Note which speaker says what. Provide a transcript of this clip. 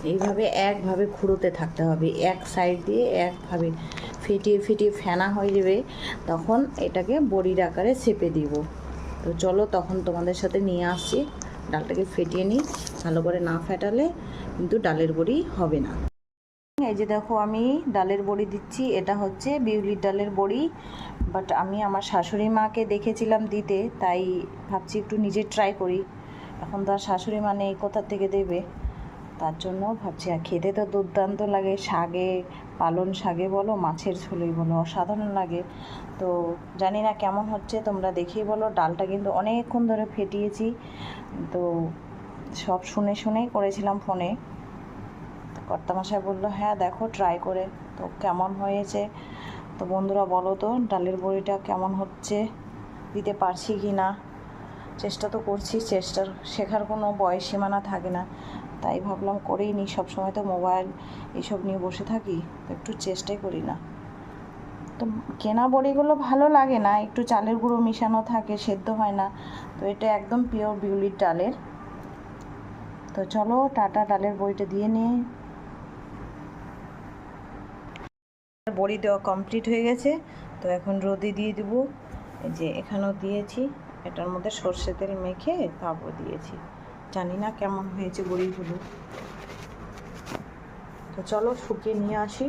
Speaker 1: এইভাবে একভাবে খুঁড়োতে থাকতে হবে, এক সাইড দিয়ে একভাবে ফেটিয়ে ফেটিয়ে ফেনা হয়ে যাবে, তখন এটাকে বড়ির আকারে চেপে দিব। তো চলো তখন তোমাদের সাথে নিয়ে আসছি। ডালটাকে ফেটিয়ে নিই, ভালো করে না ফেটালে কিন্তু ডালের বড়ি হবে না। এই যে দেখো আমি ডালের বড়ি দিচ্ছি, এটা হচ্ছে বিউলির ডালের বড়ি। বাট আমি আমার শাশুড়ি মাকে দেখেছিলাম দিতে, তাই ভাবছি একটু নিজে ট্রাই করি। এখন তো আর শাশুড়ি মা নেই, কোথা থেকে দেবে, তার জন্য ভাবছি। আর খেতে তো দুর্দান্ত লাগে, শাকে, পালন শাকে বলো, মাছের ঝোলেই বলো, অসাধারণ লাগে। তো জানি না কেমন হচ্ছে, তোমরা দেখেই বলো। ডালটা কিন্তু অনেকক্ষণ ধরে ফেটিয়েছি, তো সব শুনে শুনেই করেছিলাম ফোনে। কর্তামশাই বললো হ্যাঁ দেখো ট্রাই করে, তো কেমন হয়েছে। তো বন্ধুরা বলো তো ডালের বড়িটা কেমন হচ্ছে, দিতে পারছি কি না। চেষ্টা তো করছি, চেষ্টার শেখার কোনো বয়স সীমানা থাকে না, তাই ভাবলাম করেই নিই। সবসময় তো মোবাইল এইসব নিয়ে বসে থাকি, তো একটু চেষ্টাই করি না। তো কেনা বড়িগুলো ভালো লাগে না, একটু চালের গুঁড়ো মিশানো থাকে, সেদ্ধ হয় না। তো এটা একদম পিওর বিউলির ডালের। তো চলো টাটা, ডালের বড়িটা দিয়ে নিই। বড়ি দেওয়া কমপ্লিট হয়ে গেছে, তো এখন রোদে দিয়ে দেবো। এই যে এখানেও দিয়েছি, এটার মধ্যে সর্ষে তেল মেখে তারপর দিয়েছি। জানি না কেমন হয়েছে বড়িগুলো। তো চলো শুকিয়ে নিয়ে আসি।